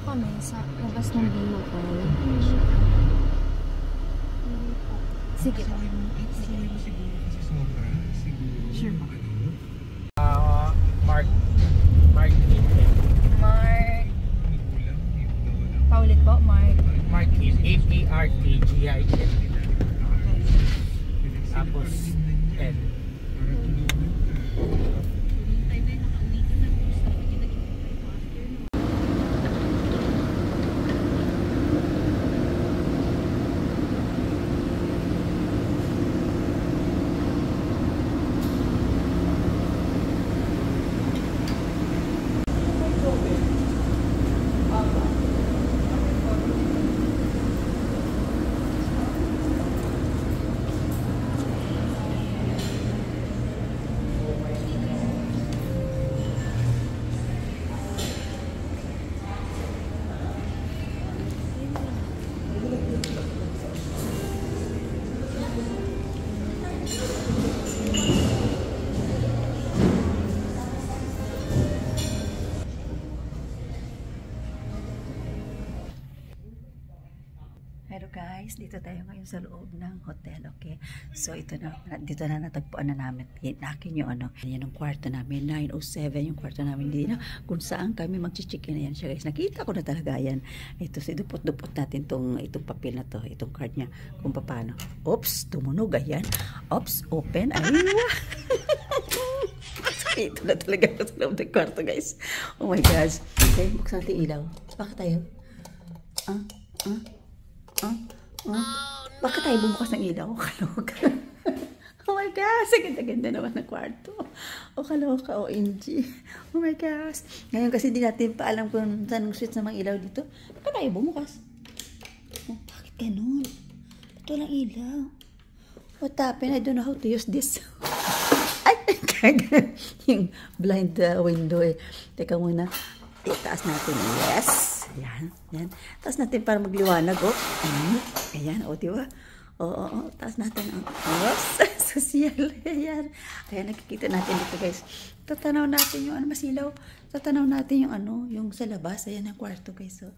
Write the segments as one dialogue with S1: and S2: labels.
S1: kami sa labas ng Binocol. Sige po. Sure po.
S2: Mark.
S1: Paulit po, Mark.
S2: Martin. Martgin. Tapos N.
S3: Hello guys, dito tayo ngayon sa loob ng hotel, okay? So ito na, dito na natagpuan na namin. Akin yung ano, yan ang kwarto namin, 907 yung kwarto namin. Hindi na kung saan kami mag-check-in na yan siya guys. Nakita ko na talaga yan. Ito, dupot-dupot natin itong papel na to, itong card niya, kung paano. Oops, tumunog, ayan. Oops, open, aywa. Ito na talaga sa loob ng kwarto guys. Oh my gosh. Okay, buksan natin ilaw. Bakit tayo? Bakit tayo bumukas ng ilaw? Kaloka. Oh my gosh, ang ganda-ganda naman ng kwarto. O kaloka, OMG. Oh my gosh. Ngayon kasi di natin pa alam kung saan ang switch ng mga ilaw dito. Bakit tayo bumukas? Oh, bakit ganun? Ba't walang ilaw? What happened? I don't know how to use this. Ay, yung blind window eh. Teka muna. Itaas natin. Yes. Yan, yan. Taas natin para magliwanag, oh. Ayan, oh, diba? Oo, taas natin. Oh, social. Ayan. Ayan, nakikita natin dito, guys. Tatanaw natin yung ano, masilaw. Tatanaw natin yung ano, yung sa labas. Ayan ang kwarto, guys. So,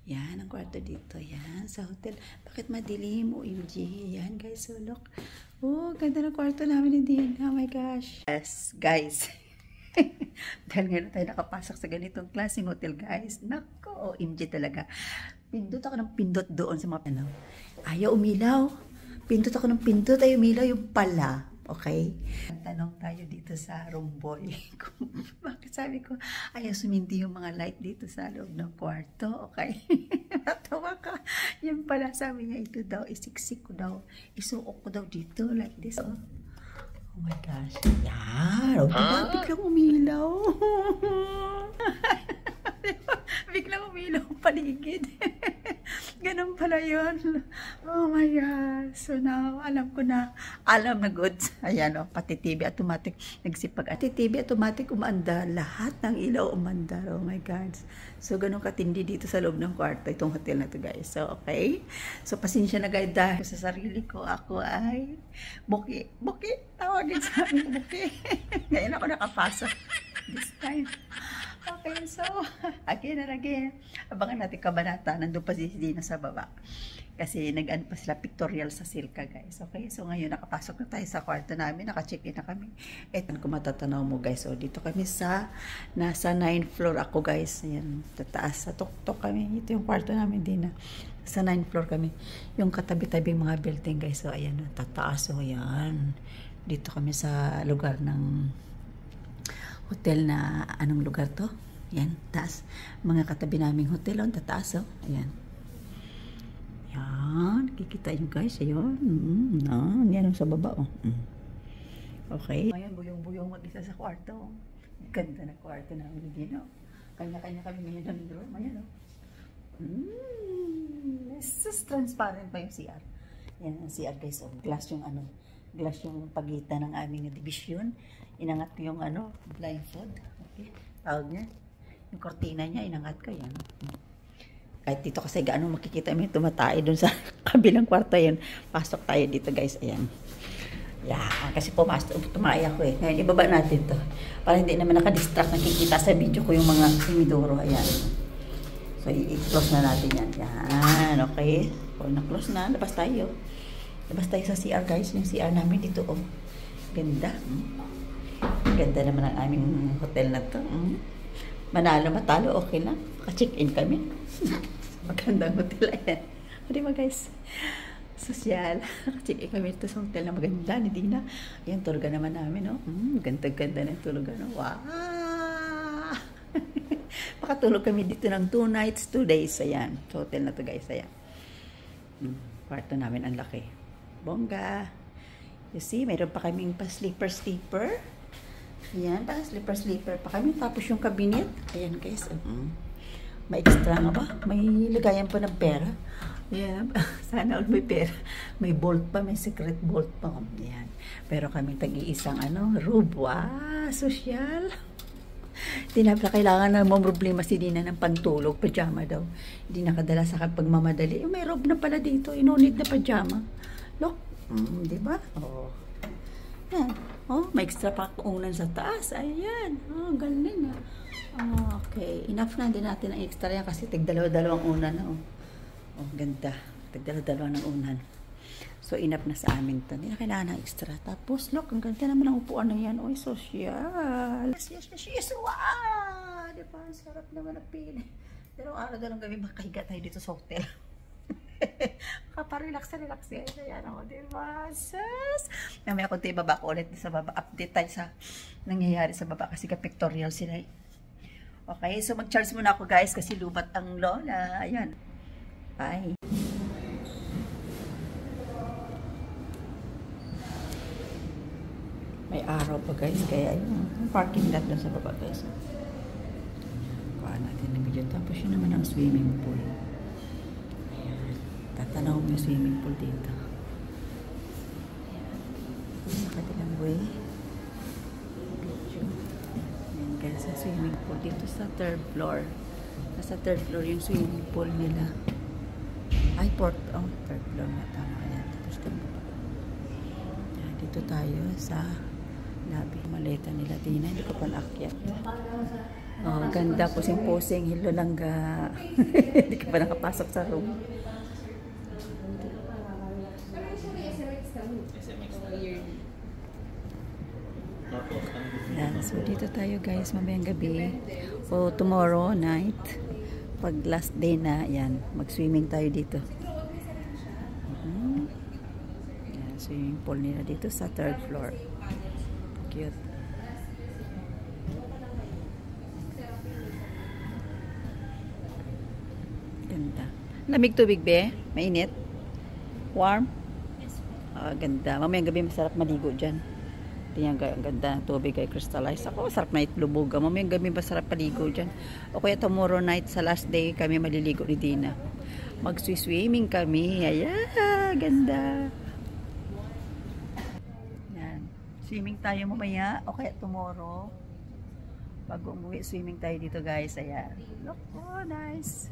S3: yan, ang kwarto dito. Yan, sa hotel. Bakit madilim? OMG. Yan, guys. So, look. Oh, ganda ng kwarto namin din. Oh my gosh. Yes, guys. Dahil ngayon tayo nakapasok sa ganitong klaseng hotel guys. Nako, OMG talaga. Pindot ako ng pindot doon sa mga ano. Ayaw umilaw. Pindot ako ng pindot, ayaw umilaw yung pala. Okay? Tanong tayo dito sa room boy. Bakit sabi ko, ayaw suminti yung mga light dito sa loob ng kwarto. Okay? Natawa ka. Yung pala sabi niya, ito daw, isiksik ko daw. Isuok ko daw dito like this. Oh. Oh my gosh. Yan. Diba? Biglang umilaw. Biglang umilaw ang paligid. Ganun pala yun. Oh my gosh. So now, alam ko na. Alam na goods. Ayan o. Pati TV automatic. Nagsipag. Pati TV automatic umanda. Lahat ng ilaw umanda. Oh my God. So ganun katindi dito sa loob ng kwarto. Itong hotel na to guys. So okay. So pasensya na guys dahil sa sarili ko. Ako ay buki. Buki. Tawagin sa amin buki. Ngayon ako nakapasok. This time. Okay, so, again and again, abangan natin kabanata. Nandun pa si Dina sa baba. Kasi nag-ano pa sila pictorial sa Silka, guys. Okay, so ngayon nakapasok na tayo sa kwarto namin. Naka-check-in na kami. Eto, kung matatanaw mo, guys. So, dito kami nasa 9th floor ako, guys. Ayan, tataas. Sa tuktok kami. Ito yung kwarto namin, Dina. Sa 9th floor kami. Yung katabi-tabing mga building, guys. So, ayan, tataas. So, ayan. Dito kami sa lugar ng hotel na, anong lugar to? Yan, taas. Mga katabi naming hotel, on, tataas, oh. Ayan. Yan, kikita nyo guys, ayun. Yan sa baba, oh. Okay. Ngayon, buyong-buyong mag-isa sa kwarto. Ganda na kwarto namin din, oh. Kanya-kanya kami ngayon ng room. Ayan, oh. This is transparent pa yung CR. Yan, ang CR guys, oh. Glass yung ano, glass yung pagitan ng aming division. Inangat ko yung ano, blindfold. Okay. Tawag niya. Yung kortina niya, inangat ko yan. Kahit dito kasi gaano makikita mo yung tumatay dun sa kabilang kwarto yan. Pasok tayo dito guys. Ayan. Yan. Kasi tumaya ko eh. Ngayon, ibaba natin to. Para hindi naman nakadistract nakikita sa video ko yung mga timidoro. Ayan. So, i-close na natin yan. Yan, okay. O, na-close na. Labas tayo. Labas tayo sa CR, guys. Yung CR namin dito, oh. Ganda. Ganda naman ang aming hotel na to. Manalo, matalo, okay lang. Maka-check-in kami. Magandang hotel yan. O, diba, guys? Sosyal. Maka-check-in kami dito sa hotel na maganda ni Dina. Ayan, tulugan naman namin, oh. Ganda-ganda na yung tulugan, oh. Wow! Makatulog kami dito ng 2 nights, 2 days. Ayan. So, hotel na to, guys. Ayan. Kwarto namin ang laki. Bongga. You see, mayroon pa kaming pa-sleeper. Ayan, pa-sleeper pa kami. Tapos yung cabinet. Ayan, guys. May extra nga ba? May lagayan pa ng pera. Ayan. Sana all may pera. May bolt pa. May secret bolt pa. Ayan. Pero kami tag-iisang room. Wow! Sosyal. Hindi na kailangan na problema si Dina ng pantulog, pajama daw. Hindi nakadala sa pagmamadali. May robe na pala dito, inunid na pajama. Look, di ba? Oh. Yan. Oh, may extra pa unan sa taas. Ayan. Oh, galing ah. Oh, okay. Enough na din natin ang extra yan kasi tig-dalawa-dalawang unan na. Oh, ganda. Tig-dalawa-dalawa ng unan. So, enough na sa amin to. Hindi na kailangan ng extra. Tapos, look, ang ganda naman ang upuan na yan. Oy, social. Yes. Wow! Diba? Sarap naman ang pili. Pero araw-dalang gabi makahiga tayo dito sa hotel. Kaparelax yan. Ayan ako, diba? Sus! Mamaya kung tayo baba ko ulit sa baba. Update tayo sa nangyayari sa baba kasi ka-pictorial sila. Okay, so mag-charge muna ako guys kasi lubat ang lola. Ayan. Bye. May araw pa guys, kaya yung parking lot doon sa baba guys. Kuha natin ng video. Tapos yun naman ang swimming pool. Ayan. Tatanaw mo yung swimming pool dito. Ayan. Nakatilang way. Video. Ayan guys, sa swimming pool dito sa 3rd floor. Nasa 3rd floor yung swimming pool nila. Ay, 3rd floor na tama. Ayan. Tapos kami pa. Ayan, dito tayo sa labi. Maleta nila Dina, hindi ko pa naakyat. Oh, ganda, pusing-pusing, hilo lang ga. Hindi ka pa nakapasok sa room. Yan, so dito tayo guys, mamayang gabi. O tomorrow night, pag last day na, yan, mag-swimming tayo dito. Yan, swimming pool nila dito sa 3rd floor. Cute. Ganda. Lamig tubig be? Mainit? Warm? Ganda. Mamayang gabi masarap maligo dyan. Tingnan ang ganda ng tubig ay crystallized. Ako masarap na itlubog. Mamayang gabi masarap paligo dyan. O kaya tomorrow night sa last day kami maliligo ni Dina. Mag-swimming kami. Ayan. Ganda. Swimming tayo mamaya o kaya tomorrow. Bago umuwi, swimming tayo dito guys. Ayan. Look, oh nice.